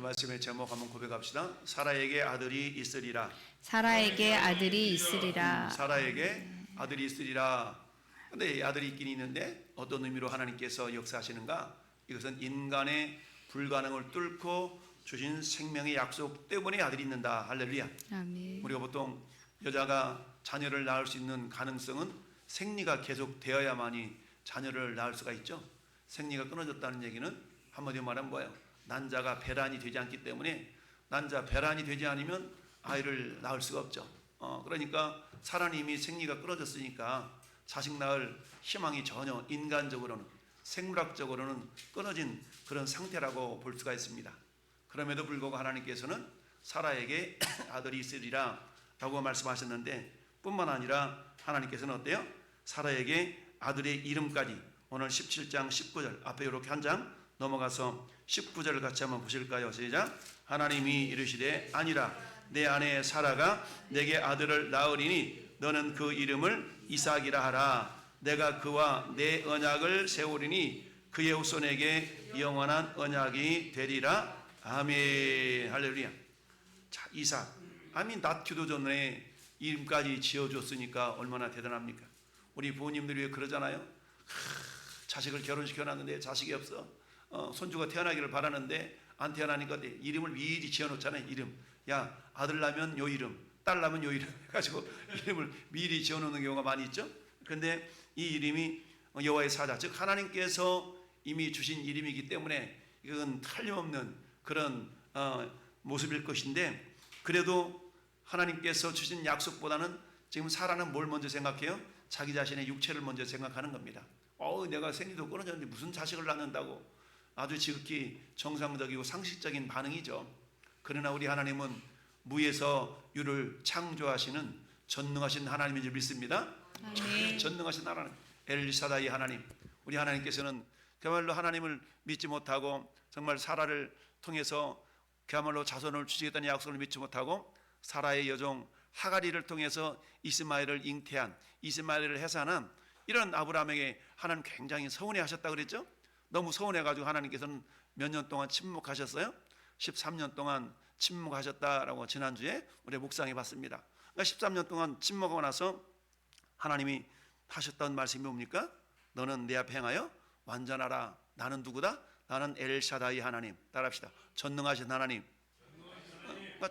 말씀의 제목 한번 고백합시다. 사라에게 아들이 있으리라. 사라에게 아들이 있으리라. 사라에게 아들이 있으리라. 근데 아들이 있긴 있는데 어떤 의미로 하나님께서 역사하시는가? 이것은 인간의 불가능을 뚫고 주신 생명의 약속 때문에 아들이 있는다. 할렐루야. 아멘. 우리가 보통 여자가 자녀를 낳을 수 있는 가능성은 생리가 계속 되어야만이 자녀를 낳을 수가 있죠. 생리가 끊어졌다는 얘기는 한마디로 말하면 뭐예요? 난자가 배란이 되지 않기 때문에, 난자 배란이 되지 않으면 아이를 낳을 수가 없죠. 그러니까 사라는 이미 생리가 끊어졌으니까 자식 낳을 희망이 전혀 인간적으로는, 생물학적으로는 끊어진 그런 상태라고 볼 수가 있습니다. 그럼에도 불구하고 하나님께서는 사라에게 아들이 있으리라 라고 말씀하셨는데, 뿐만 아니라 하나님께서는 어때요? 사라에게 아들의 이름까지, 오늘 17장 19절 앞에 이렇게 한 장 넘어가서 19절을 같이 한번 보실까요? 시작. 하나님이 이르시되 아니라 내 아내 사라가 내게 아들을 낳으리니 너는 그 이름을 이삭이라 하라. 내가 그와 내 언약을 세우리니 그의 후손에게 영원한 언약이 되리라. 아멘. 할렐루야. 자, 이삭. 아멘. 낳기도 전에 이름까지 지어줬으니까 얼마나 대단합니까? 우리 부모님들이 왜 그러잖아요. 자식을 결혼시켜놨는데 자식이 없어. 손주가 태어나기를 바라는데 안 태어나니까 이름을 미리 지어놓잖아요. 이름. 야, 아들 나면 요 이름, 딸 나면 요 이름 해가지고 이름을 미리 지어놓는 경우가 많이 있죠. 그런데 이 이름이 여호와의 사자, 즉 하나님께서 이미 주신 이름이기 때문에 이건 틀림없는 그런 모습일 것인데, 그래도 하나님께서 주신 약속보다는 지금 사라는 뭘 먼저 생각해요? 자기 자신의 육체를 먼저 생각하는 겁니다. 내가 생리도 끊어졌는데 무슨 자식을 낳는다고. 아주 지극히 정상적이고 상식적인 반응이죠. 그러나 우리 하나님은 무에서 유를 창조하시는 전능하신 하나님인 줄 믿습니다. 전능하신 하나님, 엘샤다이 하나님. 우리 하나님께서는 그야말로 하나님을 믿지 못하고, 정말 사라를 통해서 그야말로 자손을 주시겠다는 약속을 믿지 못하고, 사라의 여종 하가리를 통해서 이스마엘을 잉태한, 이스마엘을 해산한 이런 아브라함에게 하나님 굉장히 서운해하셨다 그랬죠. 너무 서운해가지고 하나님께서는 몇 년 동안 침묵하셨어요. 13년 동안 침묵하셨다라고 지난주에 우리 묵상해 봤습니다. 그러니까 13년 동안 침묵하고 나서 하나님이 하셨던 말씀이 뭡니까? 너는 내 앞에 행하여 완전하라. 나는 누구다? 나는 엘샤다이 하나님. 따라합시다. 전능하신 하나님.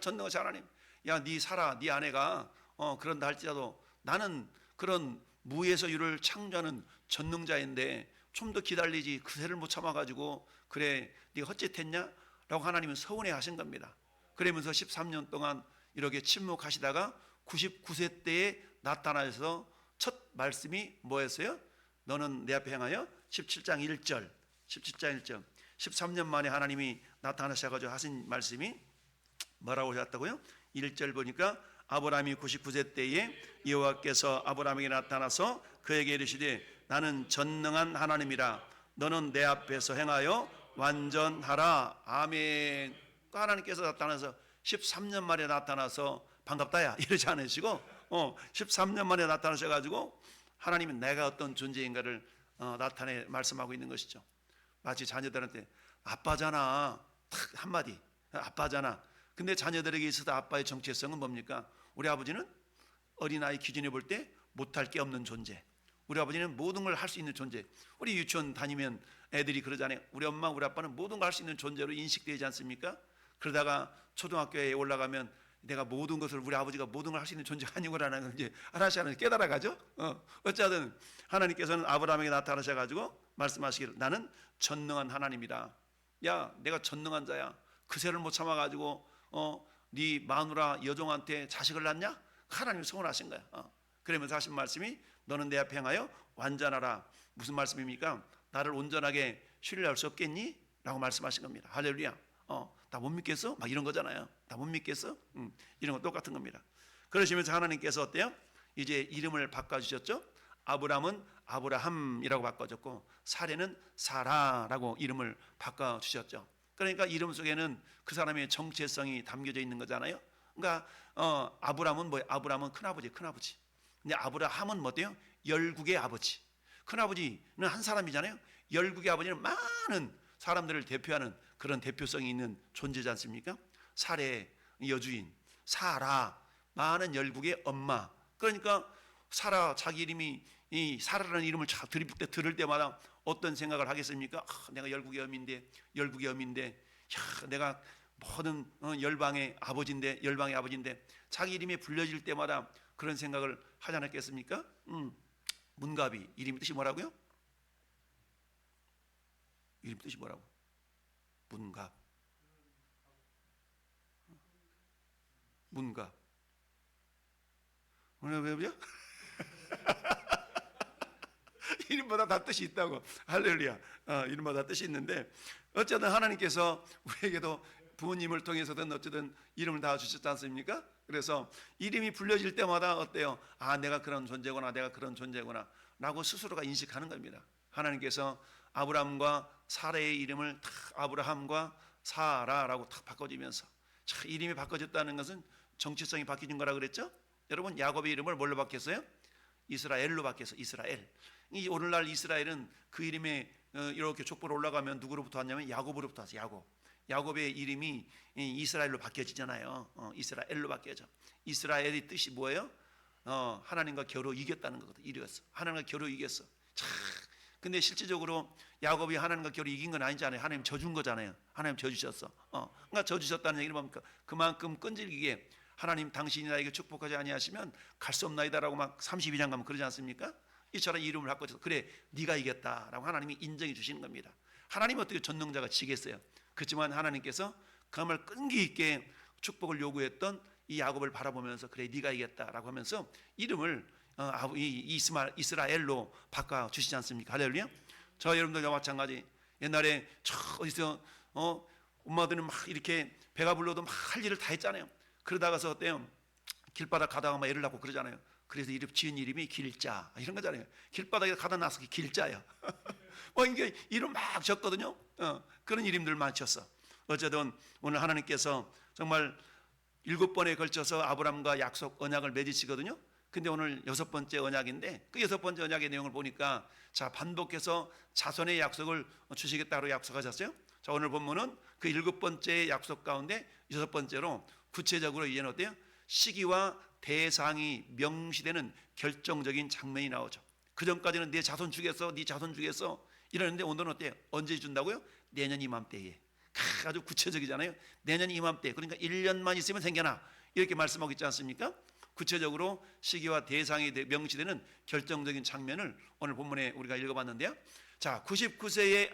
전능하신 하나님. 야, 네 사라, 네 아내가 그런다 할지라도 나는 그런 무에서 유를 창조하는 전능자인데 좀 더 기다리지, 그새를 못 참아가지고 그래 네가 헛짓했냐? 라고 하나님은 서운해 하신 겁니다. 그러면서 13년 동안 이렇게 침묵하시다가 99세 때에 나타나셔서 첫 말씀이 뭐였어요? 너는 내 앞에 행하여 17장 1절 13년 만에 하나님이 나타나셔가지고 하신 말씀이 뭐라고 하셨다고요? 1절 보니까 아브라함이 99세 때에 여호와께서 아브라함에게 나타나서 그에게 이르시되 나는 전능한 하나님이라. 너는 내 앞에서 행하여 완전하라. 아멘. 하나님께서 나타나서 13년 만에 나타나서 반갑다야 이러지 않으시고 13년 만에 나타나셔가지고 하나님은 내가 어떤 존재인가를 나타내 말씀하고 있는 것이죠. 마치 자녀들한테 아빠잖아 탁 한마디, 아빠잖아. 근데 자녀들에게 있어서 아빠의 정체성은 뭡니까? 우리 아버지는 어린아이 기준에 볼 때 못할 게 없는 존재. 우리 아버지는 모든 걸 할 수 있는 존재. 우리 유치원 다니면 애들이 그러잖아요. 우리 엄마 우리 아빠는 모든 걸 할 수 있는 존재로 인식되지 않습니까? 그러다가 초등학교에 올라가면 내가 모든 것을, 우리 아버지가 모든 걸 할 수 있는 존재가 아니구나라는 걸 이제 하나씩 하나씩 깨달아가죠. 어쨌든 하나님께서는 아브라함에게 나타나셔가지고 말씀하시기를 나는 전능한 하나님이다. 야, 내가 전능한 자야. 그새를 못 참아가지고 네 마누라 여종한테 자식을 낳냐? 하나님 서운하신 거야. 그러면서 하신 말씀이 너는 내 앞에 행하여 완전하라. 무슨 말씀입니까? 나를 온전하게 신뢰할 수 없겠니? 라고 말씀하신 겁니다. 할렐루야. 나 못 믿겠어? 막 이런 거잖아요. 나 못 믿겠어? 이런 거 똑같은 겁니다. 그러시면서 하나님께서 어때요? 이제 이름을 바꿔주셨죠. 아브람은 아브라함이라고 바꿔줬고 사레는 사라라고 이름을 바꿔주셨죠. 그러니까 이름 속에는 그 사람의 정체성이 담겨져 있는 거잖아요. 그러니까 아브람은 뭐예요? 아브람은 큰아버지, 큰아버지. 근데 아브라함은 뭐예요? 열국의 아버지. 큰아버지는 한 사람이잖아요. 열국의 아버지는 많은 사람들을 대표하는 그런 대표성이 있는 존재지 않습니까? 살의 여주인, 사라, 많은 열국의 엄마. 그러니까 사라, 자기 이름이 이 사라라는 이름을 들을 때마다 어떤 생각을 하겠습니까? 내가 열국의 엄인데, 야, 내가 모든 열방의 아버지인데, 자기 이름이 불려질 때마다 그런 생각을 하지 않았겠습니까? 문갑이 이름 뜻이 뭐라고요? 이름 뜻이 뭐라고? 문갑. 오늘 왜 보죠? 이름마다 다 뜻이 있다고. 할렐루야. 이름마다 뜻이 있는데 어쨌든 하나님께서 우리에게도 부모님을 통해서든 어쨌든 이름을 다 주셨지 않습니까? 그래서 이름이 불려질 때마다 어때요? 내가 그런 존재구나, 라고 스스로가 인식하는 겁니다. 하나님께서 아브라함과 사라의 이름을 다 아브라함과 사라라고 탁 바꿔주면서, 이름이 바꿔졌다는 것은 정체성이 바뀌는 거라 그랬죠? 여러분, 야곱의 이름을 뭘로 바뀌었어요? 이스라엘로 바뀌었어요. 이스라엘. 이 오늘날 이스라엘은 그 이름에 이렇게 족보로 올라가면 누구로부터 왔냐면 야곱으로부터 왔어요. 야곱의 이름이 이스라엘로 바뀌어지잖아요. 이스라엘로 바뀌어져. 이스라엘의 뜻이 뭐예요? 하나님과 겨루 이겼다는 거거든. 이겼어. 하나님과 겨루 이겼어. 근데 실질적으로 야곱이 하나님과 겨루 이긴 건 아니잖아요. 하나님 져준 거잖아요. 하나님 져주셨어. 그러니까 져주셨다는 얘기는 뭡니까? 그만큼 끈질기게 하나님 당신이 나에게 축복하지 아니하시면 갈 수 없나이다라고 막 32장 가면 그러지 않습니까? 이처럼 이름을 바꿔서 그래 네가 이겼다라고 하나님이 인정해 주시는 겁니다. 하나님은 어떻게 전능자가 지겠어요? 그렇지만 하나님께서 그야말로 끈기 있게 축복을 요구했던 이 야곱을 바라보면서 그래 네가 이겼다라고 하면서 이름을 이스라엘로 바꿔 주시지 않습니까? 할렐루야. 저 여러분들과 마찬가지 옛날에 어디서 엄마들은 막 이렇게 배가 불러도 막 할 일을 다 했잖아요. 그러다가서 어때요? 길바닥 가다가 막 애를 낳고 그러잖아요. 그래서 지은 이름이 길자 이런 거잖아요. 길바닥에 가다 나서 길자야. 이게 이름 막 졌거든요. 그런 이름들 많이 졌어. 어쨌든 오늘 하나님께서 정말 7번에 걸쳐서 아브람과 약속 언약을 맺으시거든요. 근데 오늘 6번째 언약인데 그 6번째 언약의 내용을 보니까 반복해서 자손의 약속을 주시겠다고 약속하셨어요. 오늘 본문은 그 7번째 약속 가운데 6번째로 구체적으로 이제는 어때요? 시기와 대상이 명시되는 결정적인 장면이 나오죠. 그 전까지는 내 자손 주겠어, 네 자손 주겠어 이러는데 오늘은 어때요? 언제 준다고요? 내년 이맘때에. 아주 구체적이잖아요. 내년 이맘때, 그러니까 1년만 있으면 생겨나 이렇게 말씀하고 있지 않습니까? 구체적으로 시기와 대상이 명시되는 결정적인 장면을 오늘 본문에 우리가 읽어봤는데요. 99세의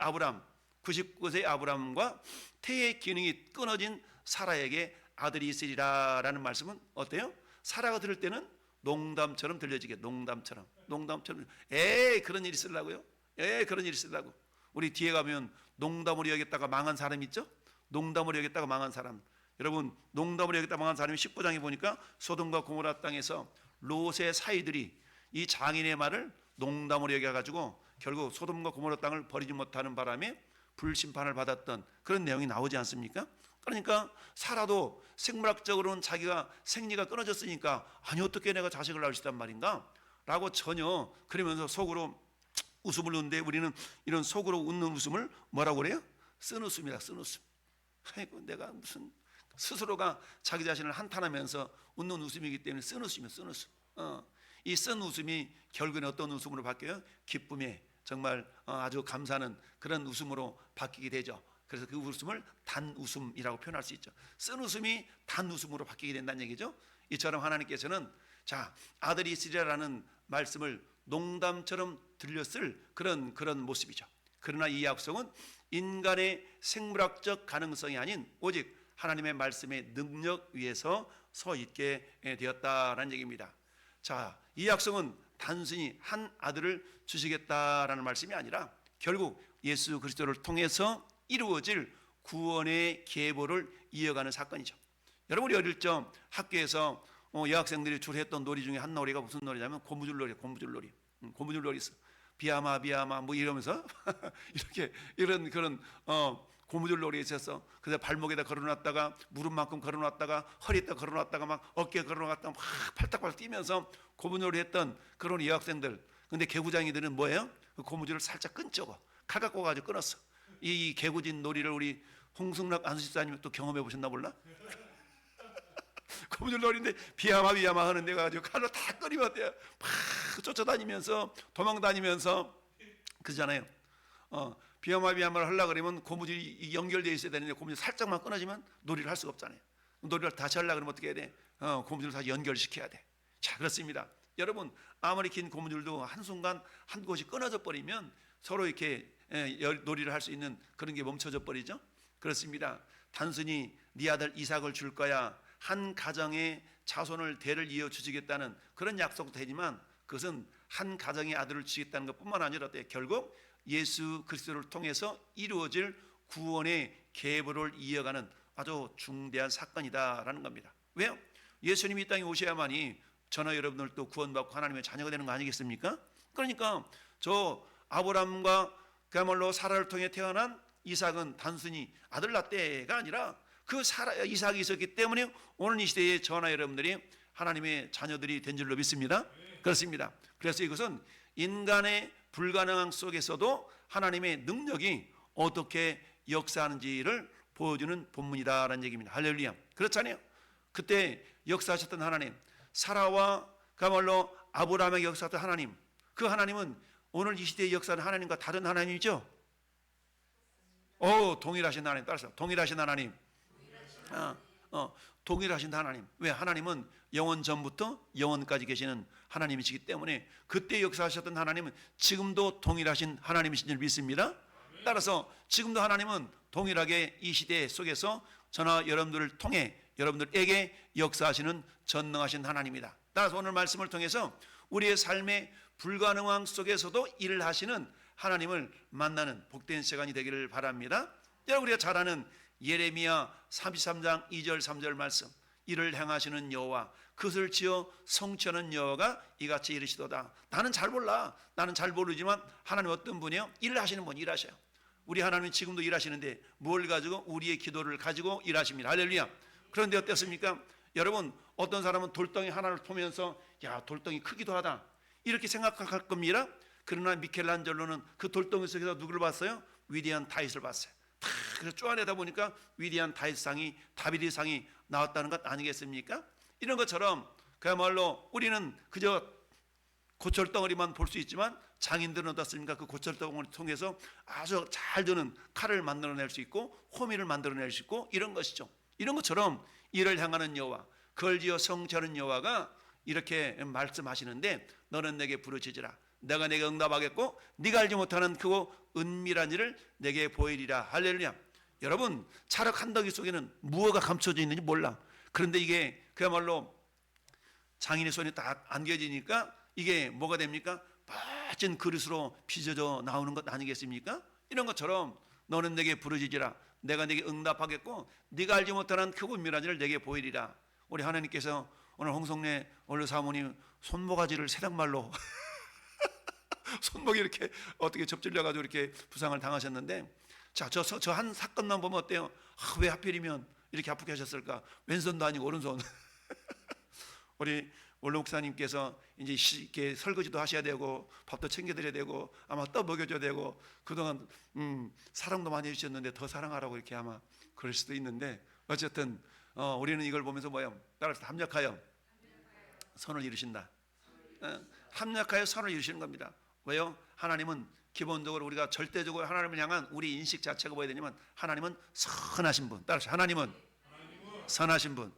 아브람과 태의 기능이 끊어진 사라에게 아들이 있으리라라는 말씀은 어때요? 사라가 들을 때는 농담처럼 들려지게. 농담처럼 그런 일 있으려고요? 그런 일 있으려고. 우리 뒤에 가면 농담으로 여겼다가 망한 사람 있죠? 농담으로 여겼다가 망한 사람. 여러분, 농담으로 여겼다가 망한 사람이 19장에 보니까 소돔과 고모라 땅에서 롯의 사이들이 이 장인의 말을 농담으로 여겨가지고 결국 소돔과 고모라 땅을 버리지 못하는 바람에 불심판을 받았던 그런 내용이 나오지 않습니까? 그러니까 사라도 생물학적으로는 자기가 생리가 끊어졌으니까 아니 어떻게 내가 자식을 낳을 수 있단 말인가? 라고 전혀 그러면서 속으로 웃음을 웃는데 우리는 이런 속으로 웃는 웃음을 뭐라고 그래요? 쓴웃음이다. 쓴웃음. 아이고 내가 무슨 스스로가 자기 자신을 한탄하면서 웃는 웃음이기 때문에 쓴웃음이에요. 쓴웃음. 이 쓴웃음이 결국에는 어떤 웃음으로 바뀌어요? 기쁨에 정말 아주 감사하는 그런 웃음으로 바뀌게 되죠. 그래서 그 웃음을 단웃음이라고 표현할 수 있죠. 쓴웃음이 단웃음으로 바뀌게 된다는 얘기죠. 이처럼 하나님께서는 아들이 있으리라는 말씀을 농담처럼 들렸을 그런 모습이죠. 그러나 이 약속은 인간의 생물학적 가능성이 아닌 오직 하나님의 말씀의 능력 위에서 서 있게 되었다라는 얘기입니다. 이 약속은 단순히 한 아들을 주시겠다라는 말씀이 아니라 결국 예수 그리스도를 통해서 이루어질 구원의 계보를 이어가는 사건이죠. 여러분이 어릴 적 학교에서 여학생들이 주로 했던 놀이 중에 한 놀이가 무슨 놀이냐면 고무줄놀이. 고무줄놀이 있어. 비아마 뭐 이러면서 이렇게 이런 그런 고무줄놀이 있었어. 그래서 발목에다 걸어놨다가 무릎만큼 걸어놨다가 허리에다 걸어놨다가 막 어깨에 걸어놨다가 막 팔딱팔딱 뛰면서 고무줄놀이 했던 그런 여학생들. 근데 개구장이들은 뭐예요? 그 고무줄을 살짝 끊죠. 칼 갖고 가지고 끊었어. 이 개구진 놀이를 우리 홍승락 안수집사님 또 경험해 보셨나 몰라? 고무줄 놀이인데 비야마 하는 데가 가지고 칼로 다 끓이면 돼요. 막 쫓아다니면서 도망다니면서 그러잖아요. 비야마를 하려고 그러면 고무줄이 연결되어 있어야 되는데 고무줄 살짝만 끊어지면 놀이를 할 수가 없잖아요. 놀이를 다시 하려고 그러면 어떻게 해야 돼? 고무줄을 다시 연결시켜야 돼. 자, 그렇습니다. 여러분, 아무리 긴 고무줄도 한순간 한 곳이 끊어져 버리면 서로 이렇게 놀이를 할 수 있는 그런 게 멈춰져 버리죠. 그렇습니다. 단순히 네 아들 이삭을 줄 거야, 한 가정의 자손을 대를 이어 주시겠다는 그런 약속도 되지만 그것은 한 가정의 아들을 주시겠다는 것뿐만 아니라 결국 예수 그리스도를 통해서 이루어질 구원의 계보를 이어가는 아주 중대한 사건이다라는 겁니다. 왜요? 예수님이 이 땅에 오셔야만이 저나 여러분들도 구원받고 하나님의 자녀가 되는 거 아니겠습니까? 그러니까 저 아브라함과 그야말로 사라를 통해 태어난 이삭은 단순히 아들 낳대가 아니라 그 이삭이 있었기 때문에 오늘 이 시대에 저나 여러분들이 하나님의 자녀들이 된 줄로 믿습니다. 그렇습니다. 그래서 이것은 인간의 불가능함 속에서도 하나님의 능력이 어떻게 역사하는지를 보여주는 본문이다라는 얘기입니다. 할렐루야. 그렇잖아요. 그때 역사하셨던 하나님, 사라와 그야말로 아브라함에게 역사했던 하나님, 그 하나님은 오늘 이 시대의 역사는 하나님과 다른 하나님이죠. 동일하신 하나님. 따라서 동일하신 하나님. 동일하신 하나님. 왜? 하나님은 영원 전부터 영원까지 계시는 하나님이시기 때문에 그때 역사하셨던 하나님은 지금도 동일하신 하나님이신 줄 믿습니다. 따라서 지금도 하나님은 동일하게 이 시대 속에서 저나 여러분들을 통해 여러분들에게 역사하시는 전능하신 하나님이다. 따라서 오늘 말씀을 통해서 우리의 삶의 불가능함 속에서도 일을 하시는 하나님을 만나는 복된 시간이 되기를 바랍니다. 여러분, 우리가 잘 아는 예레미야 33장 2절 3절 말씀, 이를 행하시는 여호와, 그것을 지어 성취하는 여호와가 이같이 이르시도다. 나는 잘 몰라. 나는 잘 모르지만 하나님 어떤 분이요? 일을 하시는 분, 일하셔요. 우리 하나님은 지금도 일하시는데 뭘 가지고? 우리의 기도를 가지고 일하십니다. 할렐루야. 그런데 어떻습니까? 여러분, 어떤 사람은 돌덩이 하나를 보면서 야, 돌덩이 크기도 하다 이렇게 생각할 겁니다. 그러나 미켈란젤로는 그 돌덩이 속에서 누구를 봤어요? 위대한 다윗을 봤어요. 그래서 쪼아내다 보니까 위대한 다비드 상이 나왔다는 것 아니겠습니까? 이런 것처럼 그야말로 우리는 그저 고철덩어리만 볼 수 있지만 장인들은 어떻습니까? 그 고철덩어리 통해서 아주 잘 드는 칼을 만들어낼 수 있고 호미를 만들어낼 수 있고 이런 것이죠. 이런 것처럼 이를 향하는 여호와, 그걸 지어 성취하는 여호와가 이렇게 말씀하시는데, 너는 내게 부르짖으라. 내가 내게 응답하겠고 네가 알지 못하는 크고 은밀한 일을 내게 보이리라. 할렐루야. 여러분, 찰흙 한 덩이 속에는 무엇가 감춰져 있는지 몰라. 그런데 이게 그야말로 장인의 손이 딱 안겨지니까 이게 뭐가 됩니까? 멋진 그릇으로 빚어져 나오는 것 아니겠습니까? 이런 것처럼 너는 내게 부르짖으라. 내가 내게 응답하겠고 네가 알지 못하는 크고 은밀한 일을 내게 보이리라. 우리 하나님께서 오늘 홍성래 원로 사모님 손모가지를 새랑말로 손목이 이렇게 어떻게 접질려 가지고 이렇게 부상을 당하셨는데, 자, 저 한 사건만 보면 어때요? 왜 하필이면 이렇게 아프게 하셨을까? 왼손도 아니고 오른손. 우리 원로 목사님께서 이제 이렇게 설거지도 하셔야 되고 밥도 챙겨드려야 되고 아마 떠 먹여줘야 되고 그동안 사랑도 많이 해주셨는데 더 사랑하라고 이렇게 아마 그럴 수도 있는데, 어쨌든 우리는 이걸 보면서 뭐예요? 따라서 합력하여 선을 이루신다. 합력하여 선을 이루시는 겁니다. 왜요? 하나님은 기본적으로 우리가 절대적으로 하나님을 향한 우리 인식 자체가 뭐야 되냐면 하나님은 선하신 분. 따라서 하나님은 선하신 분.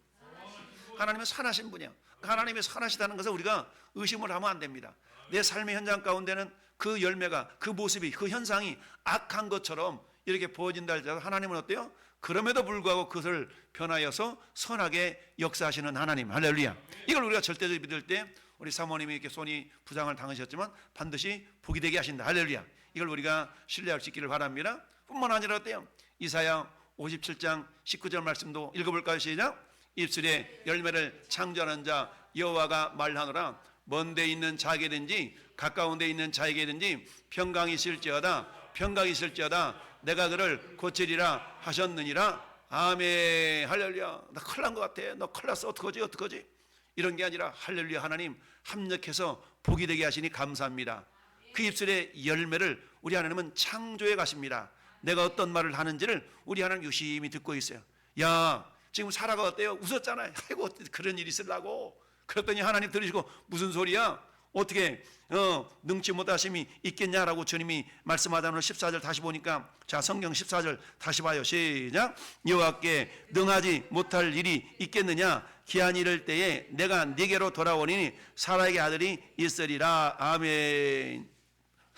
하나님은 선하신 분이야. 하나님이 선하시다는 것을 우리가 의심을 하면 안 됩니다. 내 삶의 현장 가운데는 그 열매가, 그 모습이, 그 현상이 악한 것처럼 이렇게 보여진다 할지라도 하나님은 어때요? 그럼에도 불구하고 그것을 변하여서 선하게 역사하시는 하나님. 할렐루야. 이걸 우리가 절대적으로 믿을 때 우리 사모님이 이렇게 손이 부상을 당하셨지만 반드시 복이 되게 하신다. 할렐루야. 이걸 우리가 신뢰할 수 있기를 바랍니다. 뿐만 아니라 어때요? 이사야 57장 19절 말씀도 읽어볼까요? 시작. 입술에 열매를 창조하는 자 여호와가 말하노라. 먼 데 있는 자에게든지 가까운 데 있는 자에게든지 평강이 있을지어다. 평강이 있을지어다. 내가 그를 고치리라 하셨느니라. 아멘. 할렐루야. 나 큰일 난 것 같아. 너 큰일 났어. 어떡하지? 이런 게 아니라 할렐루야, 하나님 합력해서 복이 되게 하시니 감사합니다. 그 입술의 열매를 우리 하나님은 창조해 가십니다. 내가 어떤 말을 하는지를 우리 하나님 유심히 듣고 있어요. 야, 지금 사라가 어때요? 웃었잖아요. 아이고, 그런 일이 있으려고. 그랬더니 하나님 들으시고 무슨 소리야? 어떻게 능치 못하심이 있겠냐라고 주님이 말씀하다는 14절 다시 보니까, 자, 성경 14절 다시 봐요. 시작. 여호와께 능하지 못할 일이 있겠느냐? 기한이 이를 때에 내가 네게로 돌아오니 사라에게 아들이 있으리라. 아멘.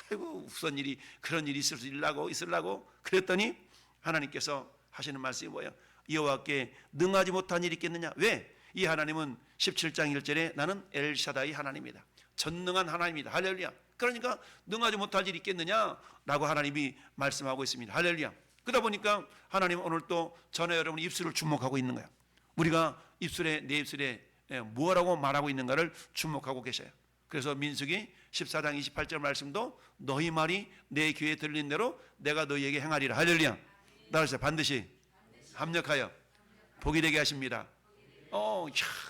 아이고, 무슨 일이, 그런 일이 있으려고 그랬더니 하나님께서 하시는 말씀이 뭐예요? 여호와께 능하지 못한 일이 있겠느냐? 왜? 이 하나님은 17장 1절에 나는 엘샤다이 하나님이다. 전능한 하나님이다. 할렐루야. 그러니까 능하지 못할 일이 있겠느냐라고 하나님이 말씀하고 있습니다. 할렐루야. 그러다 보니까 하나님은 오늘 또 저는 여러분 입술을 주목하고 있는 거야. 우리가 내 입술에 뭐라고 말하고 있는가를 주목하고 계셔요. 그래서 민수기 14장 28절 말씀도 너희 말이 내 귀에 들린 대로 내가 너희에게 행하리라. 할렐루야. 따라서 반드시 합력하여 복이 되게 하십니다.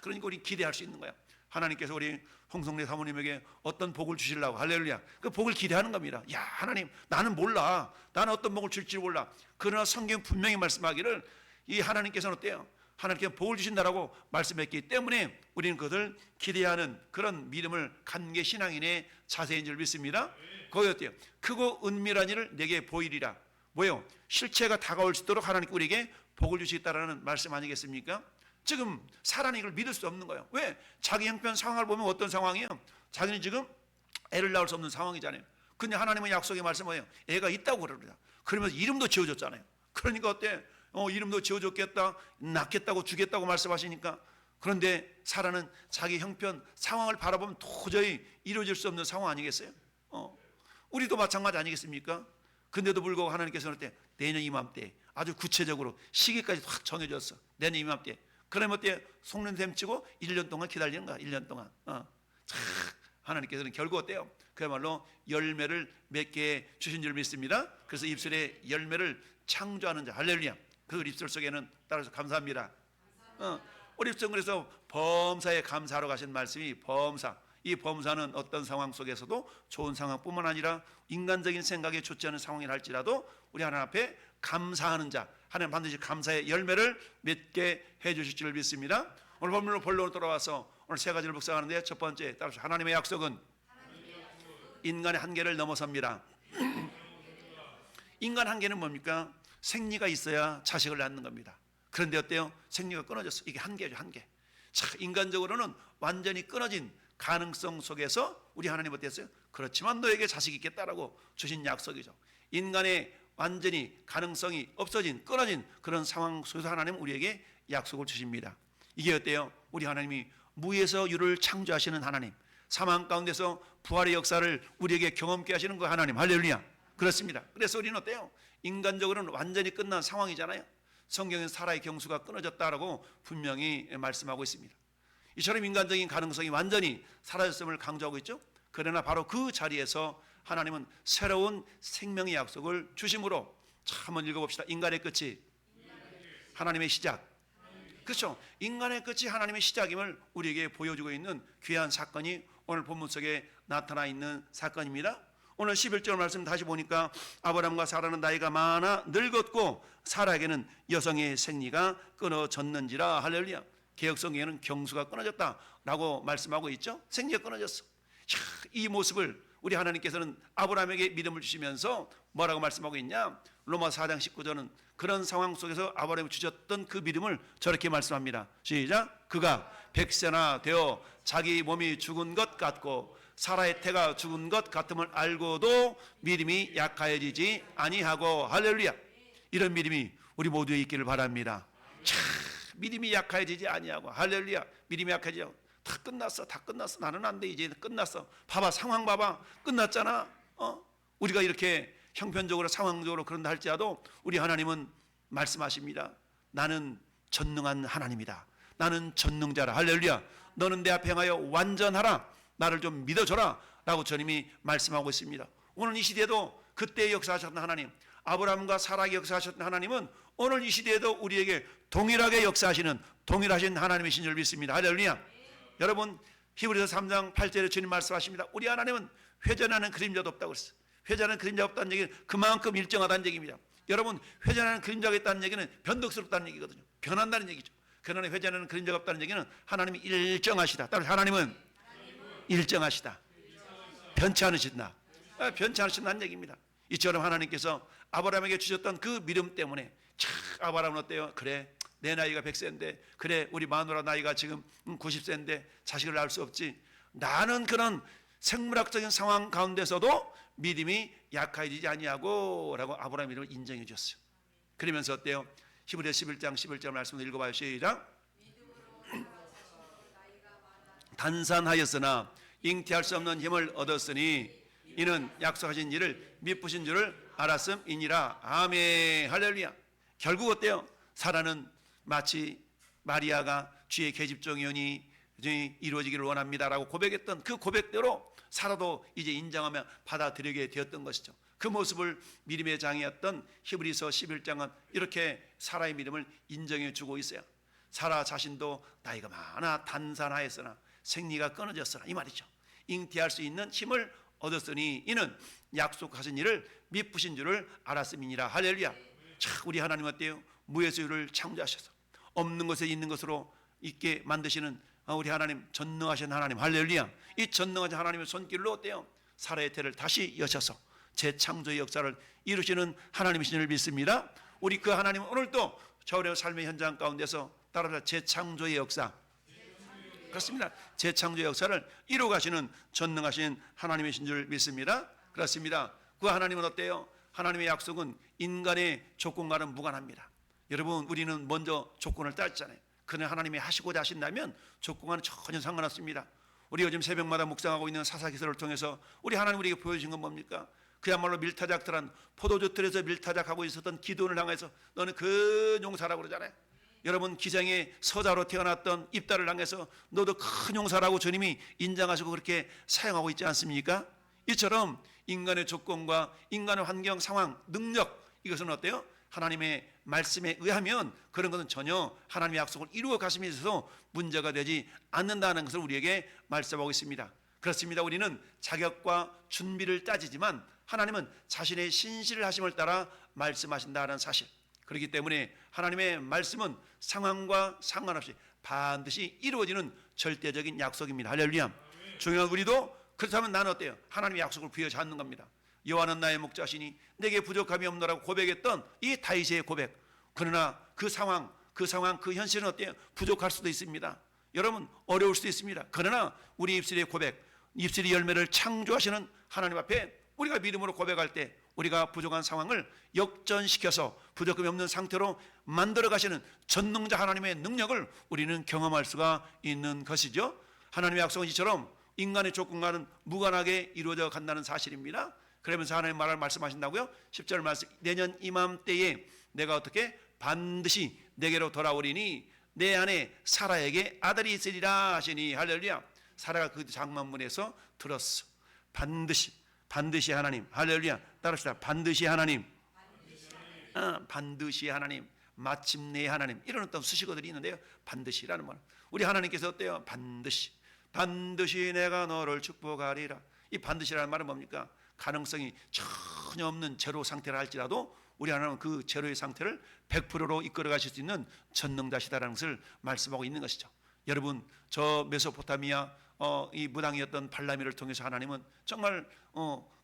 그러니까 우리 기대할 수 있는 거야. 하나님께서 우리 홍성래 사모님에게 어떤 복을 주시려고. 할렐루야. 그 복을 기대하는 겁니다. 야, 하나님, 나는 몰라. 나는 어떤 복을 줄지 몰라. 그러나 성경 분명히 말씀하기를 이 하나님께서는 어때요? 하나님께 복을 주신다라고 말씀했기 때문에 우리는 그것을 기대하는 그런 믿음을 갖는 게 신앙인의 자세인 줄 믿습니다. 거기 어때요? 크고 은밀한 일을 내게 보이리라. 뭐요? 실체가 다가올 수 있도록 하나님께 우리에게 복을 주시겠다라는 말씀 아니겠습니까? 지금 사람이 이걸 믿을 수 없는 거예요. 왜? 자기 형편 상황을 보면 어떤 상황이에요? 자기는 지금 애를 낳을 수 없는 상황이잖아요. 근데 하나님은 약속의 말씀 뭐예요? 애가 있다고 그러더라. 그러면서 이름도 지어줬잖아요. 그러니까 어때? 이름도 지어줬겠다, 낳겠다고 주겠다고 말씀하시니까. 그런데 사라는 자기 형편 상황을 바라보면 도저히 이루어질 수 없는 상황 아니겠어요? 우리도 마찬가지 아니겠습니까? 근데도 불구하고 하나님께서는 어때? 내년 이맘때 아주 구체적으로 시기까지 확 정해줬어. 내년 이맘때. 그러면 어때? 속는셈 치고 1년 동안 기다리는 거야. 1년 동안. 하나님께서는 결국 어때요? 그야말로 열매를 맺게 주신 줄 믿습니다. 그래서 입술에 열매를 창조하는 자. 할렐루야. 그 입술 속에는 따라서 감사합니다. 우리 입술은 그래서 범사에 감사하러 가신 말씀이 범사. 이 범사는 어떤 상황 속에서도 좋은 상황뿐만 아니라 인간적인 생각에 좋지 않은 상황이 할지라도 우리 하나님 앞에 감사하는 자, 하나님 반드시 감사의 열매를 맺게 해주실 줄 믿습니다. 오늘 본론으로 돌아와서 오늘 세 가지를 묵상하는데, 첫 번째, 따라서 하나님의 약속은 인간의 한계를 넘어섭니다. 인간 한계는 뭡니까? 생리가 있어야 자식을 낳는 겁니다. 그런데 어때요? 생리가 끊어졌어. 이게 한계죠, 한계. 자, 인간적으로는 완전히 끊어진 가능성 속에서 우리 하나님 어땠어요? 그렇지만 너에게 자식이 있겠다라고 주신 약속이죠. 인간의 완전히 가능성이 없어진, 끊어진 그런 상황 속에서 하나님은 우리에게 약속을 주십니다. 이게 어때요? 우리 하나님이 무에서 유를 창조하시는 하나님, 사망 가운데서 부활의 역사를 우리에게 경험케 하시는 그 하나님. 할렐루야. 그렇습니다. 그래서 우리는 어때요? 인간적으로는 완전히 끝난 상황이잖아요. 성경은 사라의 경수가 끊어졌다라고 분명히 말씀하고 있습니다. 이처럼 인간적인 가능성이 완전히 사라졌음을 강조하고 있죠. 그러나 바로 그 자리에서 하나님은 새로운 생명의 약속을 주심으로, 자, 한번 읽어봅시다. 인간의 끝이 하나님의 시작. 그렇죠. 인간의 끝이 하나님의 시작임을 우리에게 보여주고 있는 귀한 사건이 오늘 본문 속에 나타나 있는 사건입니다. 오늘 11절 말씀 다시 보니까 아브라함과 사라는 나이가 많아 늙었고 사라에게는 여성의 생리가 끊어졌는지라. 할렐루야. 개역성경에는 경수가 끊어졌다라고 말씀하고 있죠. 생리가 끊어졌어. 이 모습을 우리 하나님께서는 아브라함에게 믿음을 주시면서 뭐라고 말씀하고 있냐? 로마 4장 19절은 그런 상황 속에서 아브라함이 주셨던 그 믿음을 저렇게 말씀합니다. 시작. 그가 백세나 되어 자기 몸이 죽은 것 같고 사라의 태가 죽은 것 같음을 알고도 믿음이 약하여지지 아니하고. 할렐루야. 이런 믿음이 우리 모두에 있기를 바랍니다. 믿음이 약해지지 아니하고. 할렐루야. 믿음이 약해져. 다 끝났어. 나는 안 돼. 이제 끝났어. 봐봐, 상황 봐봐. 끝났잖아. 우리가 이렇게 형편적으로 상황적으로 그런다 할지라도 우리 하나님은 말씀하십니다. 나는 전능한 하나님이다. 나는 전능자라. 할렐루야. 너는 내 앞에 행하여 완전하라. 나를 좀 믿어줘라 라고 주님이 말씀하고 있습니다. 오늘 이 시대에도 그때 역사하셨던 하나님, 아브라함과 사라에게 역사하셨던 하나님은 오늘 이 시대에도 우리에게 동일하게 역사하시는 동일하신 하나님이신 줄 믿습니다. 할렐루야. 여러분, 히브리서 3장 8절에 주님 말씀하십니다. 우리 하나님은 회전하는 그림자도 없다고 했어요. 회전하는 그림자 없다는 얘기는 그만큼 일정하다는 얘기입니다. 여러분, 회전하는 그림자가 있다는 얘기는 변덕스럽다는 얘기거든요. 변한다는 얘기죠. 그러나 회전하는 그림자가 없다는 얘기는 하나님이 일정하시다. 따라서 하나님은 일정하시다. 변치 않으신다. 변치 않으신다는 얘기입니다. 이처럼 하나님께서 아브라함에게 주셨던 그 믿음 때문에 아브라함은 어때요? 그래, 내 나이가 100세인데, 그래, 우리 마누라 나이가 지금 90세인데 자식을 낳을 수 없지. 나는 그런 생물학적인 상황 가운데서도 믿음이 약해지지 아니하고 라고 아브라함 이름을 인정해 주셨어요. 그러면서 어때요? 히브리서 11장 11절 말씀을 읽어봐요. 시작. 단산하였으나 잉태할 수 없는 힘을 얻었으니 이는 약속하신 일을 미쁘신 줄을 알았음이니라. 아멘. 할렐루야. 결국 어때요? 사라는 마치 마리아가 주의 계집종이오니 이루어지기를 원합니다라고 고백했던 그 고백대로 사라도 이제 인정하며 받아들이게 되었던 것이죠. 그 모습을 믿음의 장이었던 히브리서 11장은 이렇게 사라의 믿음을 인정해 주고 있어요. 사라 자신도 나이가 많아 단산하였으나 생리가 끊어졌으나 이 말이죠. 잉태할 수 있는 힘을 얻었으니 이는 약속하신 일을 미쁘신 줄을 알았음이니라. 할렐루야. 자, 우리 하나님 어때요? 무에서유를 창조하셔서 없는 것에 있는 것으로 있게 만드시는 우리 하나님, 전능하신 하나님. 할렐루야. 이 전능하신 하나님의 손길로 어때요? 사라의 태를 다시 여셔서 재창조의 역사를 이루시는 하나님이신 줄 믿습니다. 우리 그 하나님은 오늘도 저의 삶의 현장 가운데서 따라서 재창조의 역사, 그렇습니다. 재창조의 역사를 이루어 가시는 전능하신 하나님이신 줄 믿습니다. 그렇습니다. 그 하나님은 어때요? 하나님의 약속은 인간의 조건과는 무관합니다. 여러분, 우리는 먼저 조건을 따졌잖아요. 그는 하나님이 하시고자 하신다면 조건과는 전혀 상관없습니다. 우리 요즘 새벽마다 묵상하고 있는 사사기서를 통해서 우리 하나님 우리에게 보여주신 건 뭡니까? 그야말로 밀타작들한 포도주 틀에서 밀타작하고 있었던 기도를 향해서 너는 큰 용사라고 그러잖아요. 여러분, 기생의 서자로 태어났던 입다를 향해서 너도 큰 용사라고 주님이 인정하시고 그렇게 사용하고 있지 않습니까? 이처럼 인간의 조건과 인간의 환경, 상황, 능력, 이것은 어때요? 하나님의 말씀에 의하면 그런 것은 전혀 하나님의 약속을 이루어 가심에 있어서 문제가 되지 않는다는 것을 우리에게 말씀하고 있습니다. 그렇습니다. 우리는 자격과 준비를 따지지만 하나님은 자신의 신실을 하심을 따라 말씀하신다는 사실, 그렇기 때문에 하나님의 말씀은 상황과 상관없이 반드시 이루어지는 절대적인 약속입니다. 할렐루야. 중요한 우리도 그렇다면 나는 어때요? 하나님의 약속을 부여하지 않는 겁니다. 여호와는 나의 목자시니 내게 부족함이 없노라고 고백했던 이 다윗의 고백. 그러나 그 상황, 그 현실은 어때요? 부족할 수도 있습니다. 여러분, 어려울 수도 있습니다. 그러나 우리 입술의 고백, 입술의 열매를 창조하시는 하나님 앞에 우리가 믿음으로 고백할 때 우리가 부족한 상황을 역전시켜서 부족함이 없는 상태로 만들어 가시는 전능자 하나님의 능력을 우리는 경험할 수가 있는 것이죠. 하나님의 약속은 이처럼 인간의 조건과는 무관하게 이루어져 간다는 사실입니다. 그러면서 하나님 말씀하신다고요? 10절 말씀, 내년 이맘때에 내가 어떻게 반드시 내게로 돌아오리니 내 안에 사라에게 아들이 있으리라 하시니. 할렐루야. 사라가 그 장막문에서 들었어. 반드시 하나님. 할렐루야. 따라합시다. 반드시 하나님. 반드시 하나님. 마침내 하나님. 이런 어떤 수식어들이 있는데요. 반드시라는 말. 우리 하나님께서 어때요? 반드시 내가 너를 축복하리라. 이 반드시라는 말은 뭡니까? 가능성이 전혀 없는 제로 상태라 할지라도 우리 하나님은 그 제로의 상태를 100%로 이끌어 가실 수 있는 전능자시다라는 것을 말씀하고 있는 것이죠. 여러분, 저 메소포타미아 이 무당이었던 발라미를 통해서 하나님은 정말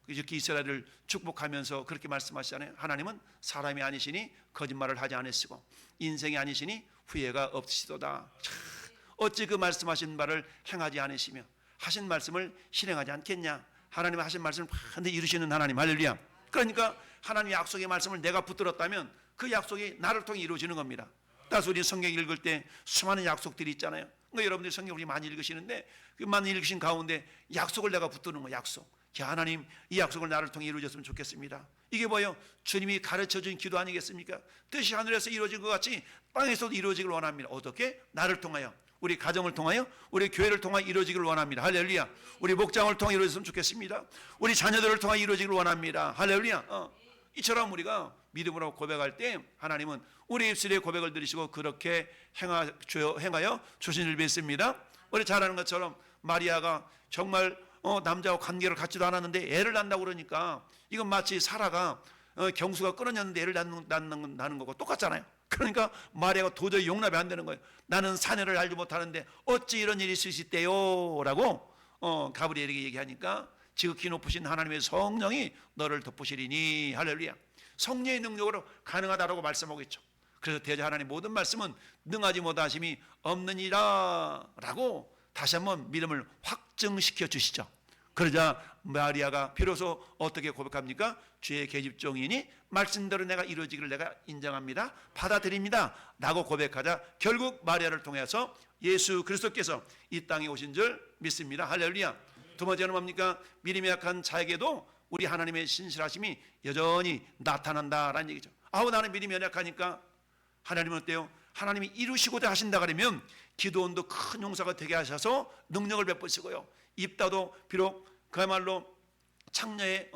이렇게 이스라엘을 축복하면서 그렇게 말씀하시잖아요. 하나님은 사람이 아니시니 거짓말을 하지 않으시고 인생이 아니시니 후회가 없으시도다. 어찌 그 말씀하신 바를 행하지 않으시며 하신 말씀을 실행하지 않겠냐. 하나님의 하신 말씀을 반드시 이루시는 하나님. 할렐루야. 그러니까 하나님의 약속의 말씀을 내가 붙들었다면 그 약속이 나를 통해 이루어지는 겁니다. 따라서 우리 성경 읽을 때 수많은 약속들이 있잖아요. 그러니까 여러분들이 성경 우리 많이 읽으시는데 그 많이 읽으신 가운데 약속을 내가 붙드는 거예요. 약속. 하나님, 이 약속을 나를 통해 이루어졌으면 좋겠습니다. 이게 뭐예요? 주님이 가르쳐준 기도 아니겠습니까? 뜻이 하늘에서 이루어진 것 같이 땅에서도 이루어지길 원합니다. 어떻게? 나를 통하여, 우리 가정을 통하여, 우리 교회를 통하여 이루어지길 원합니다. 할렐루야. 우리 목장을 통해 이루어졌으면 좋겠습니다. 우리 자녀들을 통하여 이루어지길 원합니다. 할렐루야. 이처럼 우리가 믿음으로 고백할 때 하나님은 우리 입술의 고백을 들으시고 그렇게 행하여 주신 줄 믿습니다. 우리 잘 아는 것처럼 마리아가 정말 남자와 관계를 갖지도 않았는데 애를 낳는다고 그러니까 이건 마치 사라가 경수가 끊어졌는데 애를 낳는 거고 똑같잖아요. 그러니까 마리아가 도저히 용납이 안 되는 거예요. 나는 사내를 알지 못하는데 어찌 이런 일이 있을 수 있대요 라고 가브리엘에게 얘기하니까 지극히 높으신 하나님의 성령이 너를 덮으시리니 할렐루야. 성령의 능력으로 가능하다라고 말씀하고 있죠. 그래서 대저 하나님 모든 말씀은 능하지 못하심이 없느니라 라고 다시 한번 믿음을 확증시켜 주시죠. 그러자 마리아가 비로소 어떻게 고백합니까? 주의 계집종이니 말씀대로 내가 이루어지기를 내가 인정합니다, 받아들입니다 라고 고백하자 결국 마리아를 통해서 예수 그리스도께서 이 땅에 오신 줄 믿습니다. 할렐루야. 두 번째는 뭡니까? 믿음이 약한 자에게도 우리 하나님의 신실하심이 여전히 나타난다라는 얘기죠. 나는 믿음이 연약하니까 하나님은 어때요? 하나님이 이루시고자 하신다 그러면 기도원도 큰 용사가 되게 하셔서 능력을 베푸시고요, 입다도 비록 그야말로 창녀의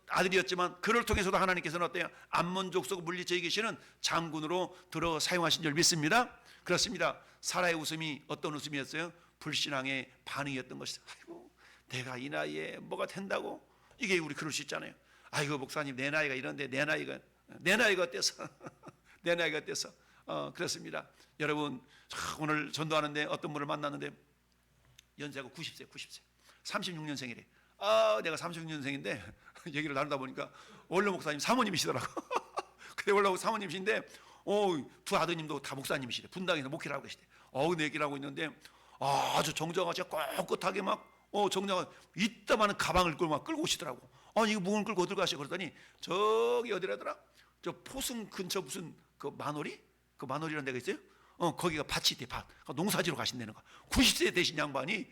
아들이었지만 그를 통해서도 하나님께서는 어때요? 암몬 족속 물리쳐 이기시는 장군으로 들어 사용하신 줄 믿습니다. 그렇습니다. 사라의 웃음이 어떤 웃음이었어요? 불신앙의 반응이었던 것이죠. 아이고 내가 이 나이에 뭐가 된다고? 이게 우리 그럴 수 있잖아요. 아이고 목사님 내 나이가 이런데 내 나이가 어때서 내 나이가 어때서 그렇습니다. 여러분 오늘 전도하는데 어떤 분을 만났는데 연세가 90세 36년생이래. 내가 36년생인데 얘기를 나누다 보니까 원로 목사님 사모님이시더라고. 근데 원로 사모님이신데 두 아드님도 다 목사님이시래. 분당에서 목회를 하고 계시대. 내 얘기를 하고 있는데 아주 정정하게 꼿꼿하게 막 정정하게 이따만한 가방을 끌고 오시더라고. 이거 무거운 끌고 어딜 가시고 그러더니 저기 어디라더라? 저 포승 근처 무슨 그 만월이라는 데가 있어요? 거기가 밭이 있대. 밭. 농사지로 가신다는 거야. 90세 되신 양반이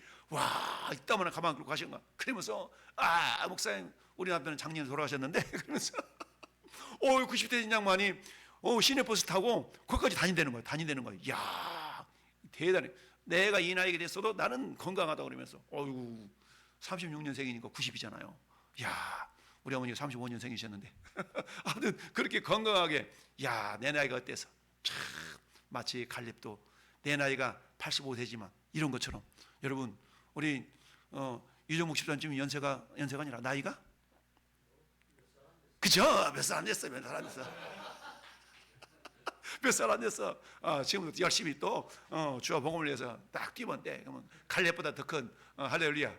이따만한 가방 끌고 가신 거야. 그러면서 목사님 우리 남편은 작년에 돌아가셨는데 그러면서 90세 되신 양반이 시내버스 타고 거기까지 다닌다는 거야. 이야 대단해. 내가 이 나이가 됐어도 나는 건강하다 그러면서 36년생이니까 90이잖아요. 이야 우리 어머니가 35년생이셨는데 아무튼 그렇게 건강하게 내 나이가 어때서 참 마치 갈렙도 내 나이가 85세지만 이런 것처럼 여러분 우리 유정목 집사님 연세가 아니라 나이가 그죠? 몇 살 안 됐어. 몇 살 안 됐어. 지금부터 열심히 또 주와 복음을 위해서 딱 뛰면 돼. 그러면 갈렙보다 더 큰 할렐루야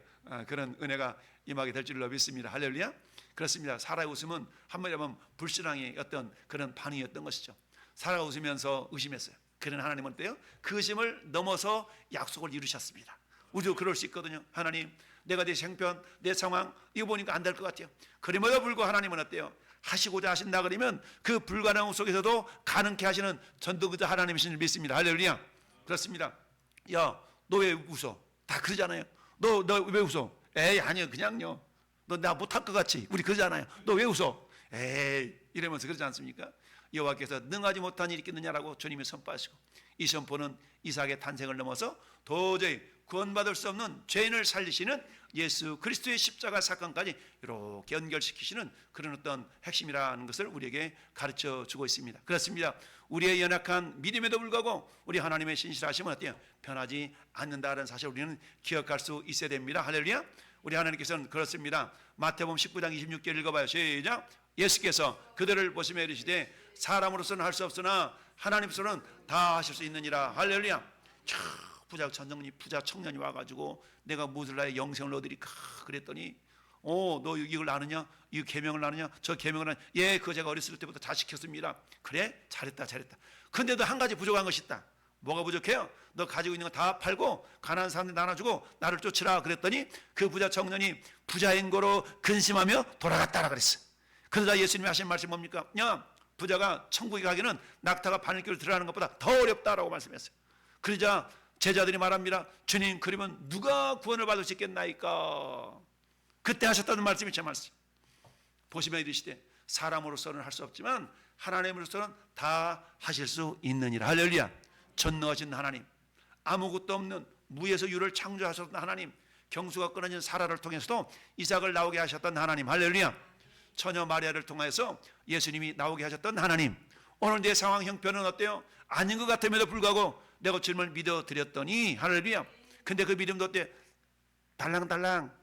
그런 은혜가 임하게 될 줄로 믿습니다. 할렐루야. 그렇습니다. 사라의 웃음은 한마디로 하면 불신앙의 어떤 그런 반응이었던 것이죠. 사라가 웃으면서 의심했어요. 그러나 하나님은 어때요? 그 의심을 넘어서 약속을 이루셨습니다. 우리도 그럴 수 있거든요. 하나님 내가 내 형편 내 상황 이거 보니까 안 될 것 같아요. 그럼에도 불구하고 하나님은 어때요? 하시고자 하신다 그러면 그 불가능한 속에서도 가능케 하시는 전도자 하나님이신 줄 믿습니다. 할렐루야. 그렇습니다. 야 너 왜 웃어? 다 그러잖아요. 너 왜 웃어? 에이 아니요 그냥요. 너 나 못할 것 같지? 우리 그러잖아요. 너 왜 웃어? 에이 이러면서 그러지 않습니까? 여호와께서 능하지 못한 일이 있겠느냐라고 주님이 선포하시고 이 선포는 이삭의 탄생을 넘어서 도저히 구원받을 수 없는 죄인을 살리시는 예수 그리스도의 십자가 사건까지 이렇게 연결시키시는 그런 어떤 핵심이라는 것을 우리에게 가르쳐 주고 있습니다. 그렇습니다. 우리의 연약한 믿음에도 불구하고 우리 하나님의 신실하심은 어때요? 변하지 않는다는 사실을 우리는 기억할 수 있어야 됩니다. 할렐루야. 우리 하나님께서는 그렇습니다. 마태복음 19장 26절 읽어봐요. 시작. 예수께서 그들을 보시며 이르시되 사람으로서는 할 수 없으나 하나님으로서는 다 하실 수 있느니라. 할렐루야. 부자 청년이 와가지고 내가 무엇을 나의 영생을 얻으리까 그랬더니 너 이걸 아느냐? 이 계명을 아느냐? 저 계명을 아느냐? 예, 그거 제가 어렸을 때부터 다 지켰습니다. 그래? 잘했다. 근데도 한 가지 부족한 것이 있다. 뭐가 부족해요? 너 가지고 있는 거 다 팔고 가난한 사람들 나눠주고 나를 쫓으라 그랬더니 그 부자 청년이 부자인 거로 근심하며 돌아갔다라 그랬어. 그러자 예수님이 하신 말씀이 뭡니까? 야, 부자가 천국에 가기는 낙타가 바늘길을 들어가는 것보다 더 어렵다라고 말씀했어요. 그러자 제자들이 말합니다. 주님 그러면 누가 구원을 받을 수 있겠나이까? 그때 하셨다는 말씀이 제 말씀. 보시면 이르시되 사람으로서는 할 수 없지만 하나님으로서는 다 하실 수 있느니라. 할렐루야. 전능하신 하나님, 아무것도 없는 무에서 유를 창조하셨던 하나님, 경수가 끊어진 사라를 통해서도 이삭을 나오게 하셨던 하나님. 할렐루야. 처녀 마리아를 통해서 예수님이 나오게 하셨던 하나님. 오늘 내 상황 형편은 어때요? 아닌 것 같음에도 불구하고 내가 주님을 믿어드렸더니 할렐루야. 근데 그 믿음도 어때? 달랑달랑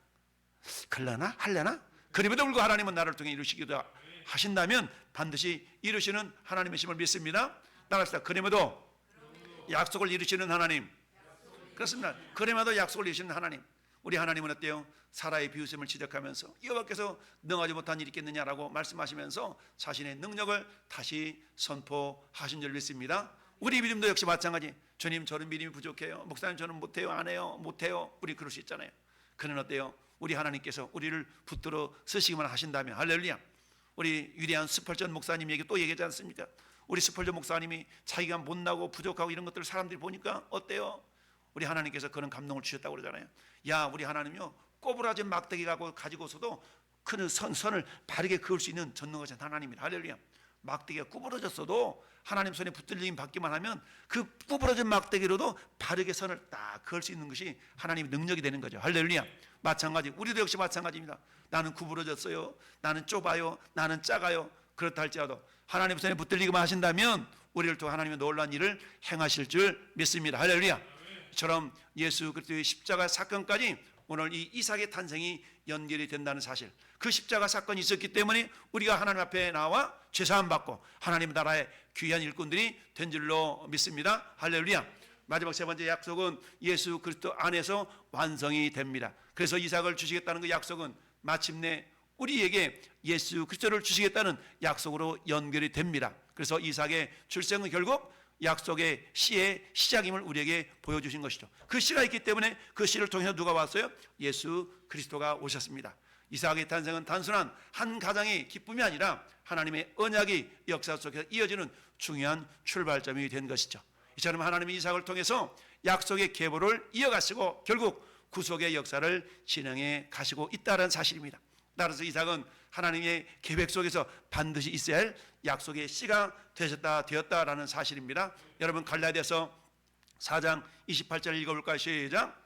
걸려나? 할려나? 그럼에도 불구하고 하나님은 나를 통해 이루시기도 하신다면 반드시 이루시는 하나님이심을 믿습니다. 따라합시다. 그럼에도 약속을 이루시는 하나님. 그렇습니다. 그럼에도 약속을 이루시는 하나님. 우리 하나님은 어때요? 사라의 비웃음을 지적하면서 여호와께서 능하지 못한 일이 있겠느냐라고 말씀하시면서 자신의 능력을 다시 선포하신 줄 믿습니다. 우리 믿음도 역시 마찬가지. 주님, 저는 믿음이 부족해요. 목사님, 저는 못해요. 안 해요. 못해요. 우리 그럴 수 있잖아요. 그는 어때요? 우리 하나님께서 우리를 붙들어 쓰시기만 하신다면, 할렐루야. 우리 위대한 스펄전 목사님 얘기 또 얘기하지 않습니까? 우리 스펄전 목사님이 자기가 못나고 부족하고 이런 것들을 사람들이 보니까 어때요? 우리 하나님께서 그런 감동을 주셨다고 그러잖아요. 야, 우리 하나님요, 꼬부라진 막대기 가지고서도 그 선을 바르게 그을 수 있는 전능하신 하나님이다. 할렐루야. 막대기가 구부러졌어도 하나님 손에 붙들림 받기만 하면 그 구부러진 막대기로도 바르게 선을 딱 그을 수 있는 것이 하나님의 능력이 되는 거죠. 할렐루야. 마찬가지, 우리도 역시 마찬가지입니다. 나는 구부러졌어요. 나는 좁아요. 나는 작아요. 그렇다 할지라도 하나님 손에 붙들리기만 하신다면 우리를 통해 하나님의 놀라운 일을 행하실 줄 믿습니다. 할렐루야. 이처럼 예수 그리스도의 십자가 사건까지 오늘 이 이삭의 탄생이 연결이 된다는 사실, 그 십자가 사건이 있었기 때문에 우리가 하나님 앞에 나와 죄사함 받고 하나님 나라의 귀한 일꾼들이 된 줄로 믿습니다. 할렐루야. 마지막 세 번째 약속은 예수 그리스도 안에서 완성이 됩니다. 그래서 이삭을 주시겠다는 그 약속은 마침내 우리에게 예수 그리스도를 주시겠다는 약속으로 연결이 됩니다. 그래서 이삭의 출생은 결국 약속의 씨의 시작임을 우리에게 보여주신 것이죠. 그 씨가 있기 때문에 그 씨를 통해서 누가 왔어요? 예수 그리스도가 오셨습니다. 이삭의 탄생은 단순한 한 가정의 기쁨이 아니라 하나님의 언약이 역사 속에서 이어지는 중요한 출발점이 된 것이죠. 이처럼 하나님이 이삭을 통해서 약속의 계보를 이어가시고 결국 구속의 역사를 진행해 가시고 있다는 사실입니다. 따라서 이삭은 하나님의 계획 속에서 반드시 있어야 할 약속의 씨가 되었다라는 사실입니다. 여러분, 갈라디아서 4장 28절 읽어볼까요? 시작.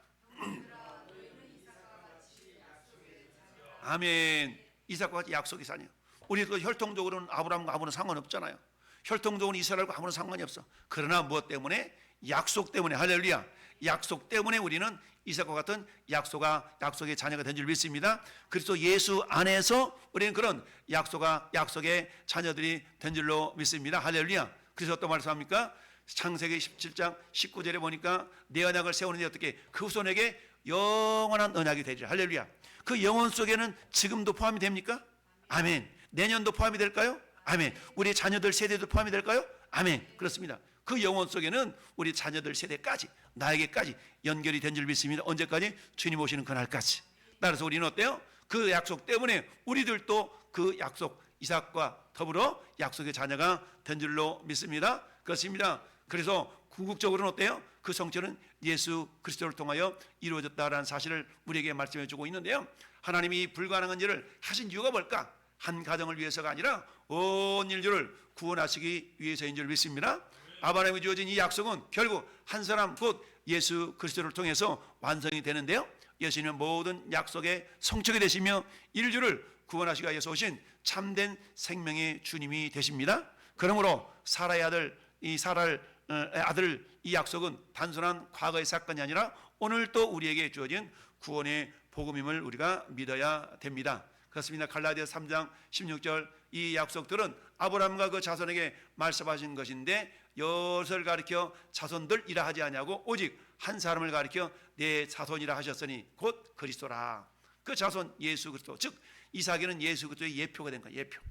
아멘. 이삭과 같이 약속이 사냐. 우리도 혈통적으로는 아브라함과 아무런 상관없잖아요. 혈통적으로는 이스라엘과 아무런 상관이 없어. 그러나 무엇 때문에? 약속 때문에. 할렐루야. 약속 때문에 우리는 이삭과 같은 약속의 자녀가 된 줄 믿습니다. 그리스도 예수 안에서 우리는 그런 약속의 자녀들이 된 줄로 믿습니다. 할렐루야. 그래서 어떤 말씀합니까? 창세기 17장 19절에 보니까 내 언약을 세우는데 어떻게 그 후손에게 영원한 언약이 되리라. 할렐루야. 그 영혼 속에는 지금도 포함이 됩니까? 아멘. 내년도 포함이 될까요? 아멘. 우리 자녀들 세대도 포함이 될까요? 아멘. 그렇습니다. 그 영혼 속에는 우리 자녀들 세대까지, 나에게까지 연결이 된 줄 믿습니다. 언제까지? 주님 오시는 그날까지. 따라서 우리는 어때요? 그 약속 때문에 우리들도 그 약속, 이삭과 더불어 약속의 자녀가 된 줄로 믿습니다. 그렇습니다. 그래서 궁극적으로는 어때요? 그 성취는 예수 그리스도를 통하여 이루어졌다라는 사실을 우리에게 말씀해 주고 있는데요. 하나님이 불가능한 일을 하신 이유가 뭘까? 한 가정을 위해서가 아니라 온 인류를 구원하시기 위해서인 줄 믿습니다. 아브라함에 주어진 이 약속은 결국 한 사람 곧 예수 그리스도를 통해서 완성이 되는데요. 예수님은 모든 약속의 성취가 되시며 인류를 구원하시기 위해서 오신 참된 생명의 주님이 되십니다. 그러므로 사라의 아들, 이 약속은 단순한 과거의 사건이 아니라 오늘 또 우리에게 주어진 구원의 복음임을 우리가 믿어야 됩니다. 그렇습니다. 갈라디아 3장 16절 이 약속들은 아브라함과 그 자손에게 말씀하신 것인데 여럿을 가리켜 자손들이라 하지 아니하고 오직 한 사람을 가리켜 내 자손이라 하셨으니 곧 그리스도라. 그 자손 예수 그리스도, 즉 이삭에는 예수 그리스도의 예표가 된 거예요. 예표.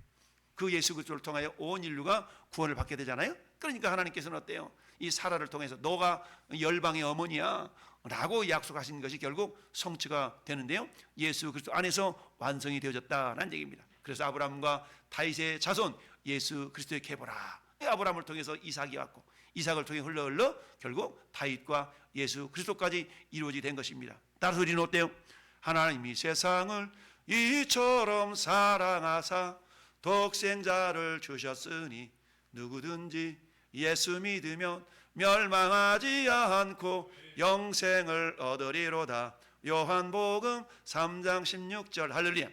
그 예수 그리스도를 통하여 온 인류가 구원을 받게 되잖아요. 그러니까 하나님께서는 어때요? 이 사라를 통해서 너가 열방의 어머니야 라고 약속하신 것이 결국 성취가 되는데요. 예수 그리스도 안에서 완성이 되어졌다는 얘기입니다. 그래서 아브라함과 다윗의 자손 예수 그리스도의 계보라. 아브라함을 통해서 이삭이 왔고 이삭을 통해 흘러 결국 다윗과 예수 그리스도까지 이루어지게 된 것입니다. 따라서 우리는 어때요? 하나님이 세상을 이처럼 사랑하사 독생자를 주셨으니 누구든지 예수 믿으면 멸망하지 않고 영생을 얻으리로다. 요한복음 3장 16절. 할렐루야.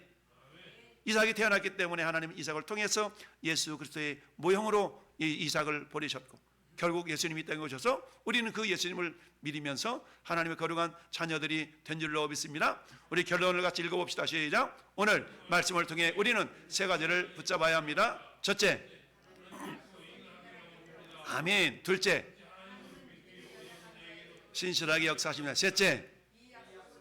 이삭이 태어났기 때문에 하나님은 이삭을 통해서 예수 그리스도의 모형으로 이삭을 보내셨고 결국 예수님이 이 땅에 오셔서 우리는 그 예수님을 믿으면서 하나님의 거룩한 자녀들이 된 줄로 믿습니다. 우리 결론을 같이 읽어봅시다. 시작. 오늘 말씀을 통해 우리는 세 가지를 붙잡아야 합니다. 첫째, 아멘. 둘째, 신실하게 역사하십니다. 셋째,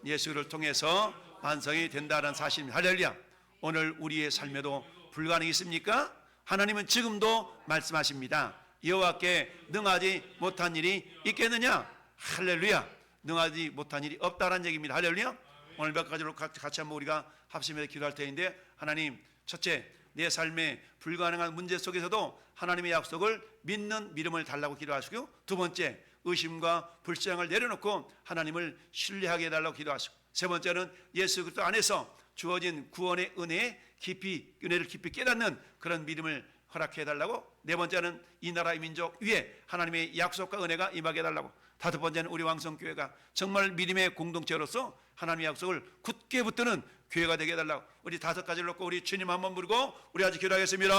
예수를 통해서 완성이 된다는 사실입니다. 할렐루야. 오늘 우리의 삶에도 불가능이 있습니까? 하나님은 지금도 말씀하십니다. 여호와께 능하지 못한 일이 있겠느냐? 할렐루야. 능하지 못한 일이 없다는 얘기입니다. 할렐루야. 오늘 몇 가지로 같이 한번 우리가 합심해서 기도할 때인데, 하나님, 첫째, 내 삶의 불가능한 문제 속에서도 하나님의 약속을 믿는 믿음을 달라고 기도하시고, 두 번째, 의심과 불신앙을 내려놓고 하나님을 신뢰하게 해달라고 기도하시고, 세 번째는 예수 그리스도 안에서 주어진 구원의 은혜를 깊이 깨닫는 그런 믿음을 허락해 달라고, 네 번째는 이 나라의 민족 위에 하나님의 약속과 은혜가 임하게 해달라고, 다섯 번째는 우리 왕성교회가 정말 믿음의 공동체로서 하나님의 약속을 굳게 붙드는 교회가 되게 해달라고, 우리 다섯 가지를 놓고 우리 주님 한번 부르고 우리 아주 기도하겠습니다.